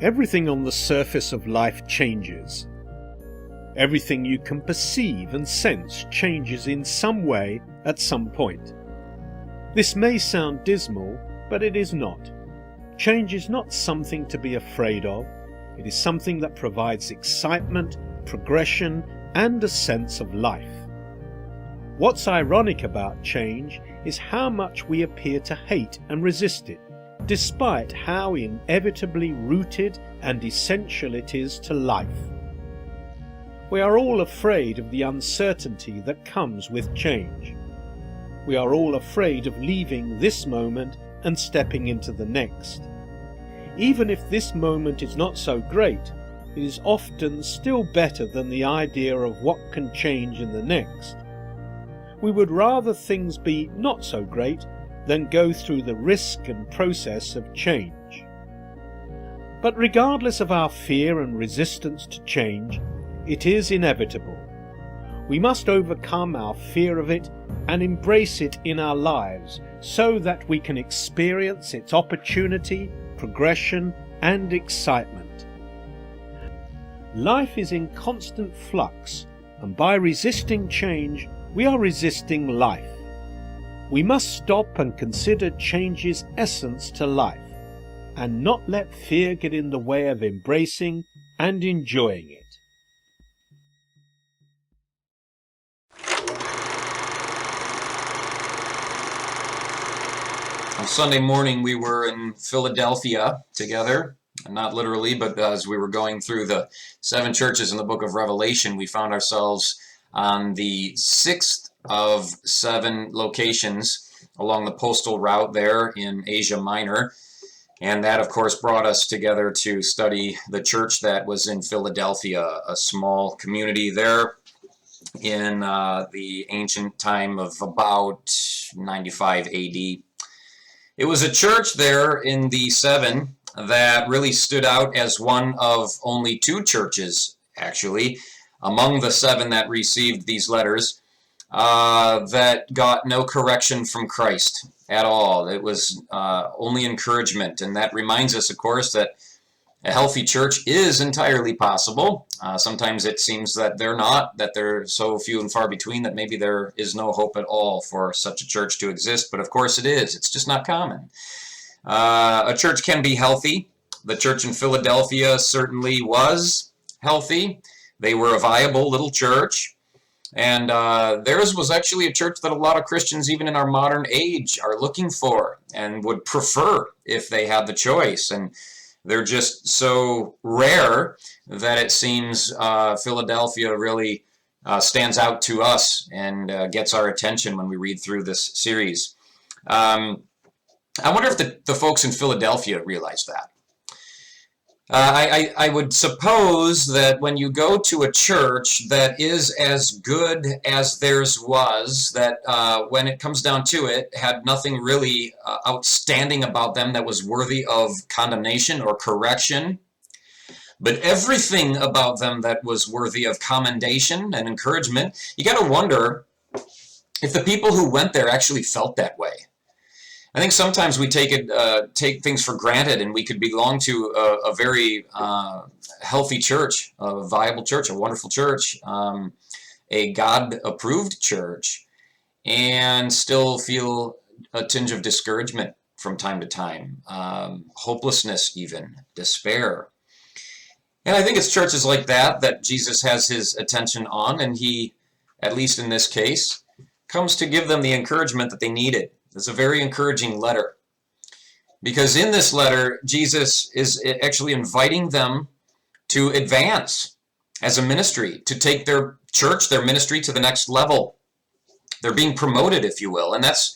Everything on the surface of life changes. Everything you can perceive and sense changes in some way at some point. This may sound dismal, but it is not. Change is not something to be afraid of. It is something that provides excitement, progression, and a sense of life. What's ironic about change is how much we appear to hate and resist it, despite how inevitably rooted and essential it is to life. We are all afraid of the uncertainty that comes with change. We are all afraid of leaving this moment and stepping into the next. Even if this moment is not so great, it is often still better than the idea of what can change in the next. We would rather things be not so great than go through the risk and process of change. But regardless of our fear and resistance to change, it is inevitable. We must overcome our fear of it and embrace it in our lives so that we can experience its opportunity, progression, and excitement. Life is in constant flux, and by resisting change, we are resisting life. We must stop and consider change's essence to life, and not let fear get in the way of embracing and enjoying it. On Sunday morning, we were in Philadelphia together, not literally, but as we were going through the 7 churches in the book of Revelation, we found ourselves on the 6th of 7 locations along the postal route there in Asia Minor. And that, of course, brought us together to study the church that was in Philadelphia, a small community there in the ancient time of about 95 AD. It was a church there in the 7 that really stood out as one of only 2 churches, actually, among the 7 that received these letters, that got no correction from Christ at all. It was only encouragement, and that reminds us, of course, that a healthy church is entirely possible. Sometimes it seems that they're not, that they're so few and far between that maybe there is no hope at all for such a church to exist, but of course it is. It's just not common. A church can be healthy. The church in Philadelphia certainly was healthy. They were a viable little church. And theirs was actually a church that a lot of Christians, even in our modern age, are looking for and would prefer if they had the choice. And they're just so rare that it seems Philadelphia really stands out to us and gets our attention when we read through this series. I wonder if the folks in Philadelphia realize that. I would suppose that when you go to a church that is as good as theirs was, that when it comes down to it, had nothing really outstanding about them that was worthy of condemnation or correction, but everything about them that was worthy of commendation and encouragement, you got to wonder if the people who went there actually felt that way. I think sometimes we take things for granted, and we could belong to a very healthy church, a viable church, a wonderful church, a God-approved church, and still feel a tinge of discouragement from time to time, hopelessness even, despair. And I think it's churches like that Jesus has his attention on, and he, at least in this case, comes to give them the encouragement that they needed. It's a very encouraging letter, because in this letter, Jesus is actually inviting them to advance as a ministry, to take their church, their ministry to the next level. They're being promoted, if you will, and that's,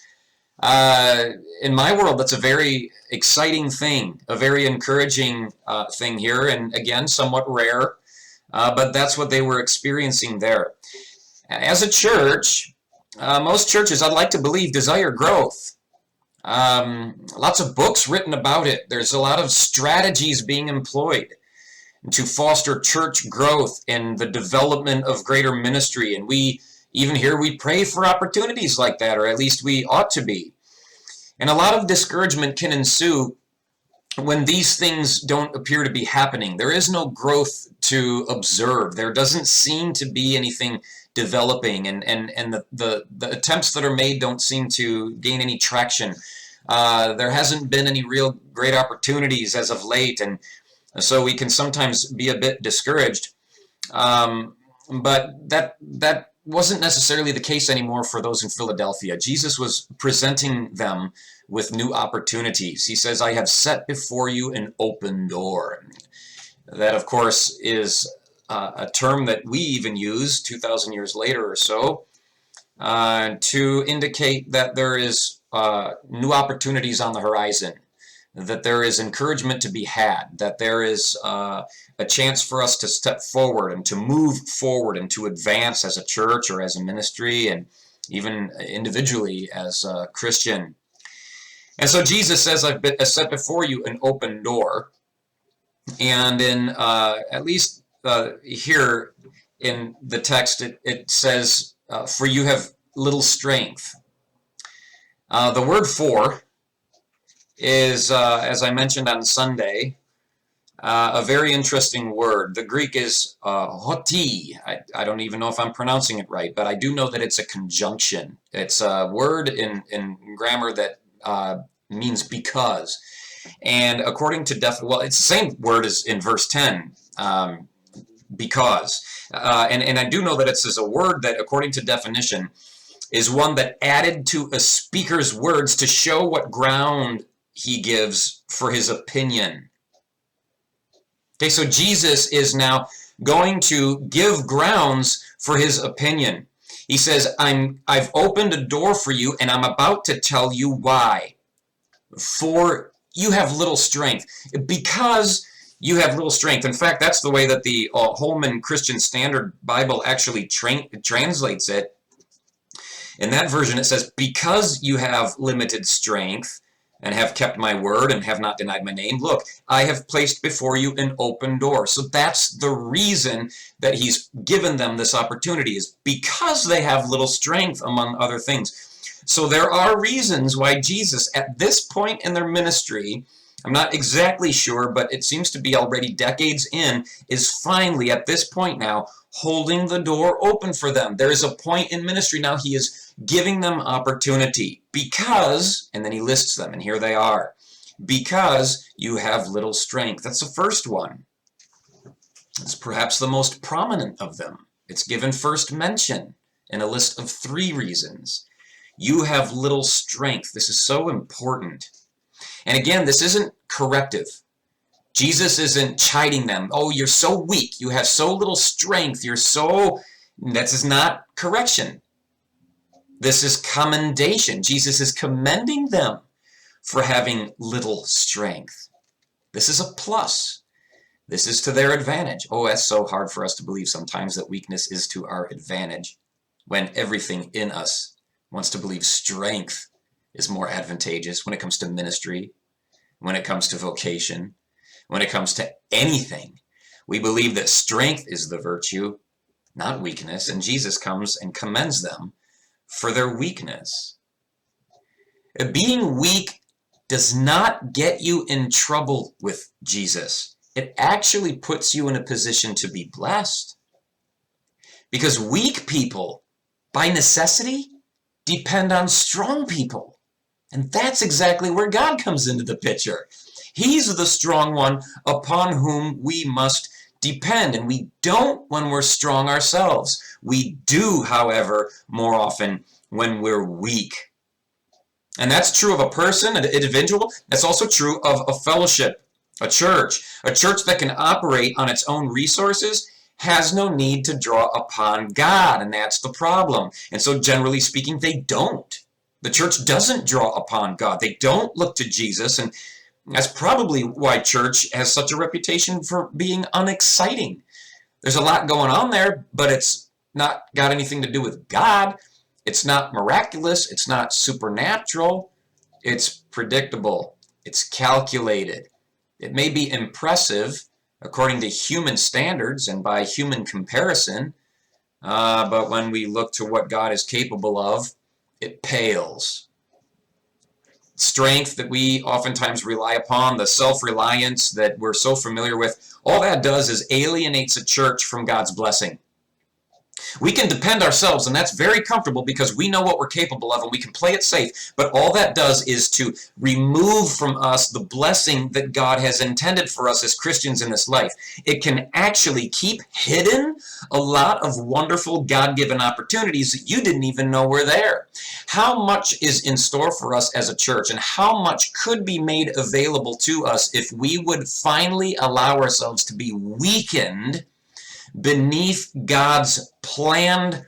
in my world, that's a very exciting thing, a very encouraging thing here, and again, somewhat rare, but that's what they were experiencing there. As a church, most churches, I'd like to believe, desire growth. Lots of books written about it. There's a lot of strategies being employed to foster church growth and the development of greater ministry. And we, even here, we pray for opportunities like that, or at least we ought to be. And a lot of discouragement can ensue when these things don't appear to be happening, there is no growth to observe. There doesn't seem to be anything developing, and the attempts that are made don't seem to gain any traction. There hasn't been any real great opportunities as of late, and so we can sometimes be a bit discouraged. But that wasn't necessarily the case anymore for those in Philadelphia. Jesus was presenting them with new opportunities. He says, I have set before you an open door. That, of course, is a term that we even use 2,000 years later or so to indicate that there is new opportunities on the horizon, that there is encouragement to be had, that there is a chance for us to step forward and to move forward and to advance as a church or as a ministry and even individually as a Christian. And so Jesus says, I've set before you an open door. And in at least here in the text, it says, for you have little strength. The word for is, as I mentioned on Sunday, a very interesting word. The Greek is hoti. I don't even know if I'm pronouncing it right, but I do know that it's a conjunction. It's a word in grammar that means because. And according to well, it's the same word as in verse 10, because. And I do know that it's a word that, according to definition, is one that added to a speaker's words to show what ground he gives for his opinion. Okay, so Jesus is now going to give grounds for his opinion. He says, I've opened a door for you, and I'm about to tell you why. For you have little strength. Because you have little strength. In fact, that's the way that the Holman Christian Standard Bible actually translates it. In that version, it says, because you have limited strength and have kept my word and have not denied my name, look, I have placed before you an open door. So that's the reason that he's given them this opportunity, is because they have little strength, among other things. So there are reasons why Jesus, at this point in their ministry, I'm not exactly sure, but it seems to be already decades in, is finally, at this point now, holding the door open for them. There is a point in ministry now he is giving them opportunity because, and then he lists them, and here they are, because you have little strength. That's the first one. It's perhaps the most prominent of them. It's given first mention in a list of 3 reasons. You have little strength. This is so important. And again, this isn't corrective. Jesus isn't chiding them. Oh, you're so weak. You have so little strength. This is not correction. This is commendation. Jesus is commending them for having little strength. This is a plus. This is to their advantage. Oh, that's so hard for us to believe sometimes, that weakness is to our advantage, when everything in us wants to believe strength is more advantageous when it comes to ministry, when it comes to vocation, when it comes to anything. We believe that strength is the virtue, not weakness, and Jesus comes and commends them for their weakness. Being weak does not get you in trouble with Jesus. It actually puts you in a position to be blessed. Because weak people, by necessity, depend on strong people. And that's exactly where God comes into the picture. He's the strong one upon whom we must depend. And we don't when we're strong ourselves. We do, however, more often when we're weak. And that's true of a person, an individual. That's also true of a fellowship, a church. A church that can operate on its own resources has no need to draw upon God, and that's the problem. And so generally speaking, they don't. The church doesn't draw upon God. They don't look to Jesus, and that's probably why church has such a reputation for being unexciting. There's a lot going on there, but it's not got anything to do with God. It's not miraculous. It's not supernatural. It's predictable. It's calculated. It may be impressive according to human standards and by human comparison, but when we look to what God is capable of, it pales. strength that we oftentimes rely upon, the self-reliance that we're so familiar with, all that does is alienates a church from God's blessing. We can depend ourselves, and that's very comfortable because we know what we're capable of and we can play it safe. But all that does is to remove from us the blessing that God has intended for us as Christians in this life. It can actually keep hidden a lot of wonderful God-given opportunities that you didn't even know were there. How much is in store for us as a church, and how much could be made available to us if we would finally allow ourselves to be weakened beneath God's planned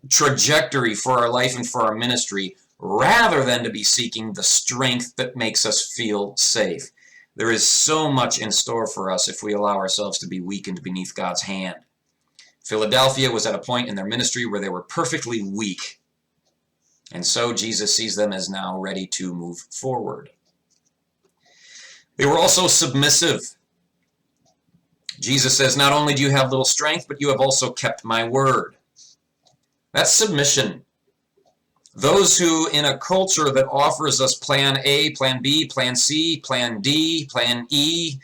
trajectory for our life and for our ministry, rather than to be seeking the strength that makes us feel safe. There is so much in store for us if we allow ourselves to be weakened beneath God's hand. Philadelphia was at a point in their ministry where they were perfectly weak, and so Jesus sees them as now ready to move forward. They were also submissive. Jesus says, not only do you have little strength, but you have also kept my word. That's submission. Those who, in a culture that offers us plan A, plan B, plan C, plan D, plan E,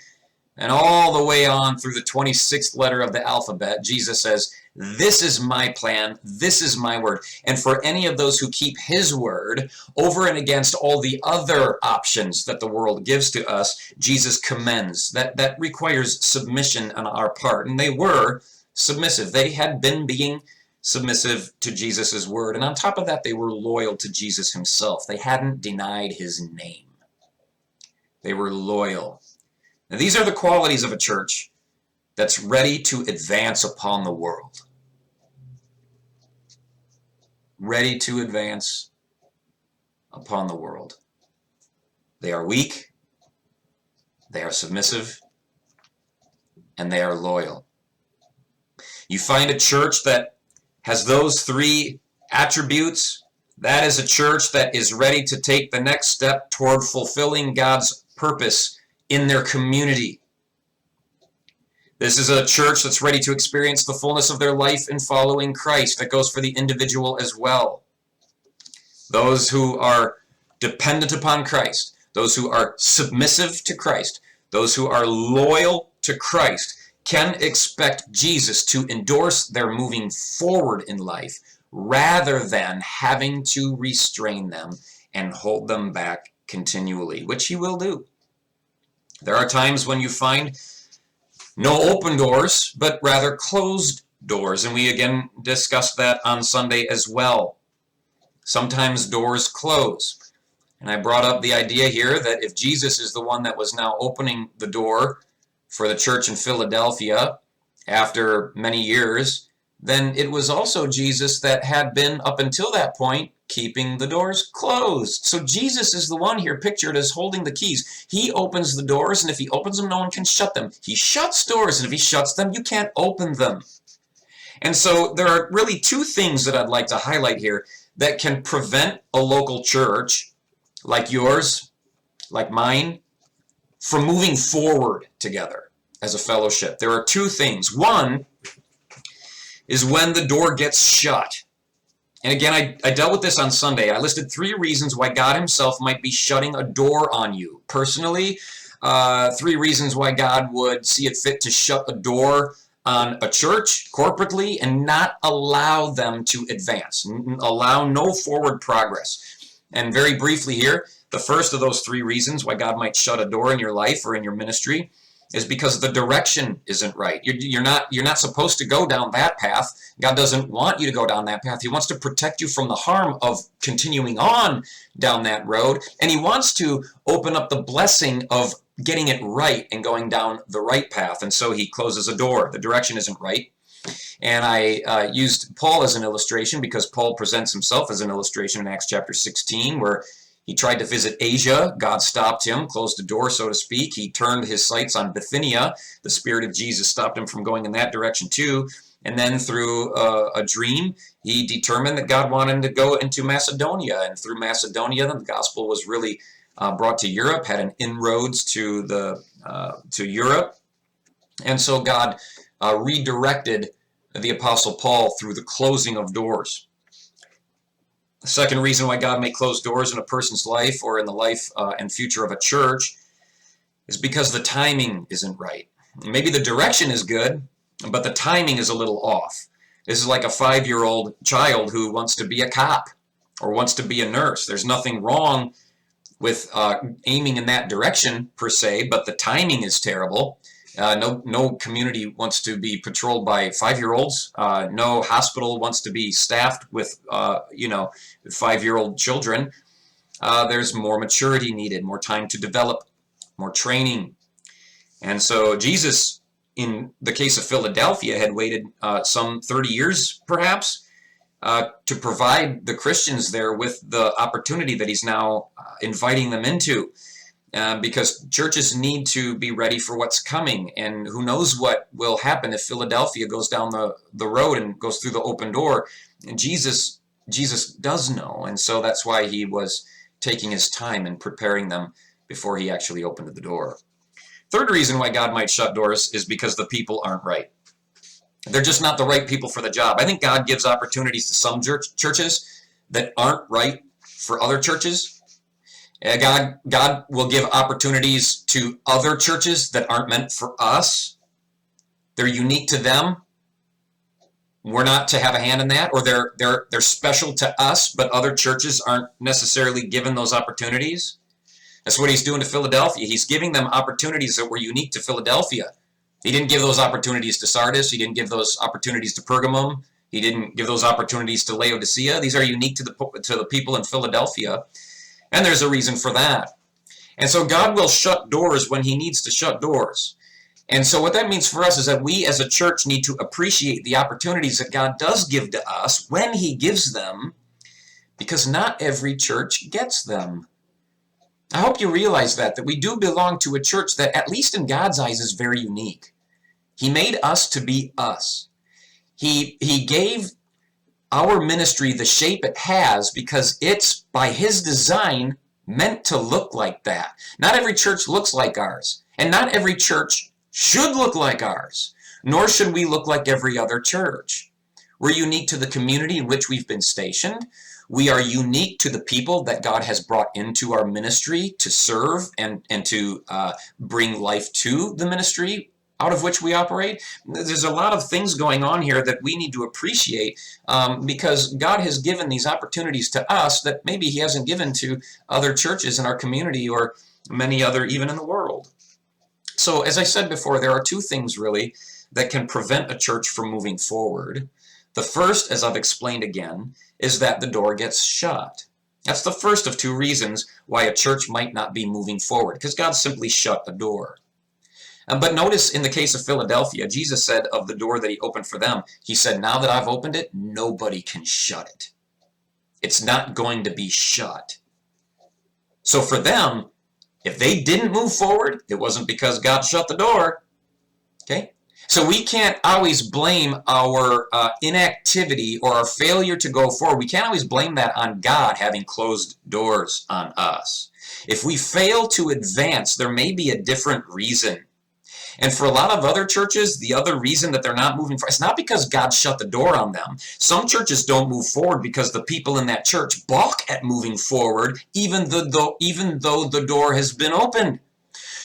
and all the way on through the 26th letter of the alphabet, Jesus says, this is my plan, this is my word. And for any of those who keep his word over and against all the other options that the world gives to us, Jesus commends. That requires submission on our part. And they were submissive. They had been being submissive to Jesus' word. And on top of that, they were loyal to Jesus himself. They hadn't denied his name. They were loyal. Now, these are the qualities of a church that's ready to advance upon the world. Ready to advance upon the world. They are weak, they are submissive, and they are loyal. You find a church that has those three attributes. That is a church that is ready to take the next step toward fulfilling God's purpose in their community. This is a church that's ready to experience the fullness of their life in following Christ. That goes for the individual as well. Those who are dependent upon Christ, those who are submissive to Christ, those who are loyal to Christ, can expect Jesus to endorse their moving forward in life rather than having to restrain them and hold them back continually, which he will do. There are times when you find no open doors, but rather closed doors. And we again discussed that on Sunday as well. Sometimes doors close. And I brought up the idea here that if Jesus is the one that was now opening the door for the church in Philadelphia after many years, then it was also Jesus that had been, up until that point, keeping the doors closed. So Jesus is the one here pictured as holding the keys. He opens the doors, and if he opens them, no one can shut them. He shuts doors, and if he shuts them, you can't open them. And so there are really two things that I'd like to highlight here that can prevent a local church like yours, like mine, from moving forward together as a fellowship. There are two things. One is when the door gets shut. And again, I dealt with this on Sunday. I listed 3 reasons why God himself might be shutting a door on you. Personally, 3 reasons why God would see it fit to shut a door on a church corporately and not allow them to advance, allow no forward progress. And very briefly here, the first of those 3 reasons why God might shut a door in your life or in your ministry is because the direction isn't right. You're not supposed to go down that path. God doesn't want you to go down that path. He wants to protect you from the harm of continuing on down that road, and he wants to open up the blessing of getting it right and going down the right path. And so he closes a door. The direction isn't right. And I used Paul as an illustration because Paul presents himself as an illustration in Acts chapter 16, where he tried to visit Asia. God stopped him, closed the door, so to speak. He turned his sights on Bithynia. The Spirit of Jesus stopped him from going in that direction too. And then through a dream, he determined that God wanted him to go into Macedonia. And through Macedonia, the gospel was really brought to Europe, had an inroads to Europe. And so God redirected the Apostle Paul through the closing of doors. The second reason why God may close doors in a person's life or in the life and future of a church is because the timing isn't right. Maybe the direction is good, but the timing is a little off. This is like a 5-year-old child who wants to be a cop or wants to be a nurse. There's nothing wrong with aiming in that direction per se, but the timing is terrible. No community wants to be patrolled by 5-year-olds. No hospital wants to be staffed with 5-year-old children. There's more maturity needed, more time to develop, more training. And so Jesus, in the case of Philadelphia, had waited some 30 years perhaps to provide the Christians there with the opportunity that he's now inviting them into, because churches need to be ready for what's coming, and who knows what will happen if Philadelphia goes down the road and goes through the open door. And Jesus does know, and so that's why he was taking his time and preparing them before he actually opened the door. Third reason why God might shut doors is because the people aren't right. They're just not the right people for the job. I think God gives opportunities to some churches that aren't right for other churches. God will give opportunities to other churches that aren't meant for us. They're unique to them. We're not to have a hand in that, or they're special to us, but other churches aren't necessarily given those opportunities. That's what he's doing to Philadelphia. He's giving them opportunities that were unique to Philadelphia. He didn't give those opportunities to Sardis. He didn't give those opportunities to Pergamum. He didn't give those opportunities to Laodicea. These are unique to the people in Philadelphia, and there's a reason for that. And so God will shut doors when he needs to shut doors. And so what that means for us is that we as a church need to appreciate the opportunities that God does give to us when he gives them, because not every church gets them. I hope you realize that we do belong to a church that, at least in God's eyes, is very unique. He made us to be us. He gave our ministry the shape it has because it's, by his design, meant to look like that. Not every church looks like ours, and not every church should look like ours, nor should we look like every other church. We're unique to the community in which we've been stationed. We are unique to the people that God has brought into our ministry to serve and to bring life to the ministry out of which we operate. There's a lot of things going on here that we need to appreciate because God has given these opportunities to us that maybe he hasn't given to other churches in our community or many other even in the world. So as I said before, there are two things really that can prevent a church from moving forward. The first, as I've explained again, is that the door gets shut. That's the first of two reasons why a church might not be moving forward, because God simply shut a door. But notice in the case of Philadelphia, Jesus said of the door that he opened for them, he said, now that I've opened it, nobody can shut it. It's not going to be shut. So for them, if they didn't move forward, it wasn't because God shut the door. Okay? So we can't always blame our inactivity or our failure to go forward. We can't always blame that on God having closed doors on us. If we fail to advance, there may be a different reason. And for a lot of other churches, the other reason that they're not moving forward, it's not because God shut the door on them. Some churches don't move forward because the people in that church balk at moving forward, even though the door has been opened.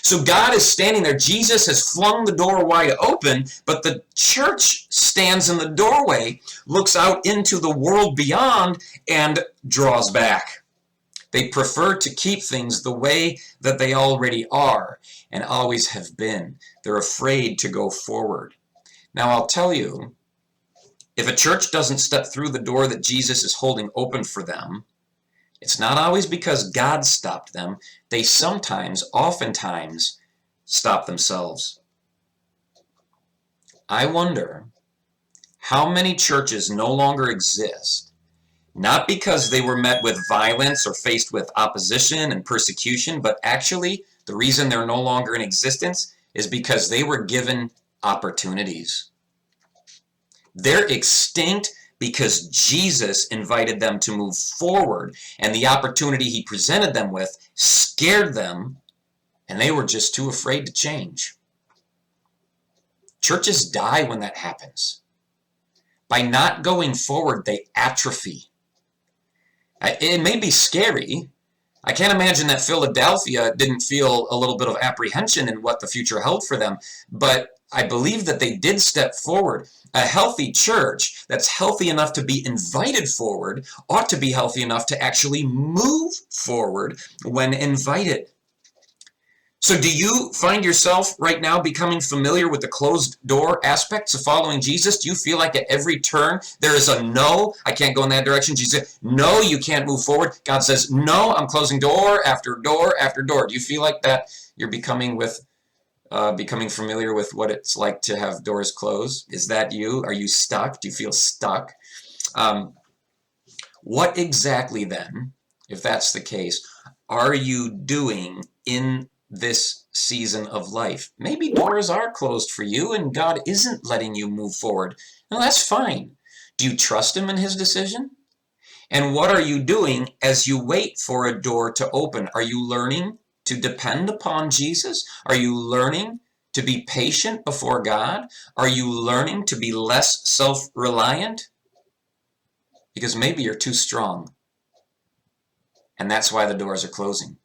So God is standing there. Jesus has flung the door wide open, but the church stands in the doorway, looks out into the world beyond, and draws back. They prefer to keep things the way that they already are and always have been. They're afraid to go forward. Now, I'll tell you, if a church doesn't step through the door that Jesus is holding open for them, it's not always because God stopped them. They oftentimes, stop themselves. I wonder how many churches no longer exist, not because they were met with violence or faced with opposition and persecution, but actually the reason they're no longer in existence is because they were given opportunities. They're extinct because Jesus invited them to move forward, and the opportunity he presented them with scared them, and they were just too afraid to change. Churches die when that happens. By not going forward, they atrophy. It may be scary. I can't imagine that Philadelphia didn't feel a little bit of apprehension in what the future held for them, but I believe that they did step forward. A healthy church that's healthy enough to be invited forward ought to be healthy enough to actually move forward when invited. So do you find yourself right now becoming familiar with the closed door aspects of following Jesus? Do you feel like at every turn there is a no, I can't go in that direction? Jesus said, no, you can't move forward. God says, no, I'm closing door after door after door. Do you feel like that you're becoming familiar with what it's like to have doors closed? Is that you? Are you stuck? Do you feel stuck? What exactly then, if that's the case, are you doing in this season of life? Maybe doors are closed for you and God isn't letting you move forward. Now that's fine. Do you trust him in his decision? And what are you doing as you wait for a door to open? Are you learning to depend upon Jesus? Are you learning to be patient before God? Are you learning to be less self-reliant? Because maybe you're too strong. And that's why the doors are closing.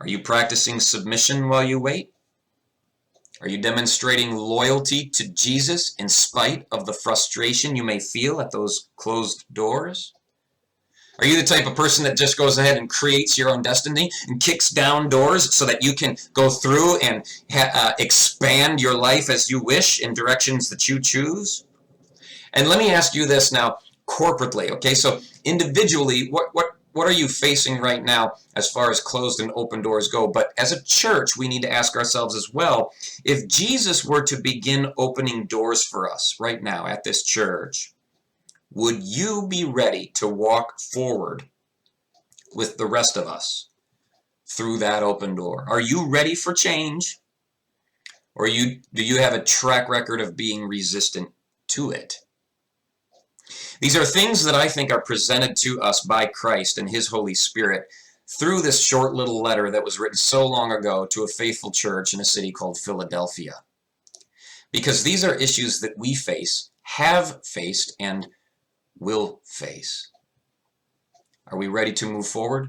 Are you practicing submission while you wait? Are you demonstrating loyalty to Jesus in spite of the frustration you may feel at those closed doors? Are you the type of person that just goes ahead and creates your own destiny and kicks down doors so that you can go through and expand your life as you wish in directions that you choose? And let me ask you this now corporately, okay? So individually, what are you facing right now as far as closed and open doors go? But as a church, we need to ask ourselves as well, if Jesus were to begin opening doors for us right now at this church, would you be ready to walk forward with the rest of us through that open door? Are you ready for change? Or do you have a track record of being resistant to it? These are things that I think are presented to us by Christ and his Holy Spirit through this short little letter that was written so long ago to a faithful church in a city called Philadelphia. Because these are issues that we face, have faced, and will face. Are we ready to move forward?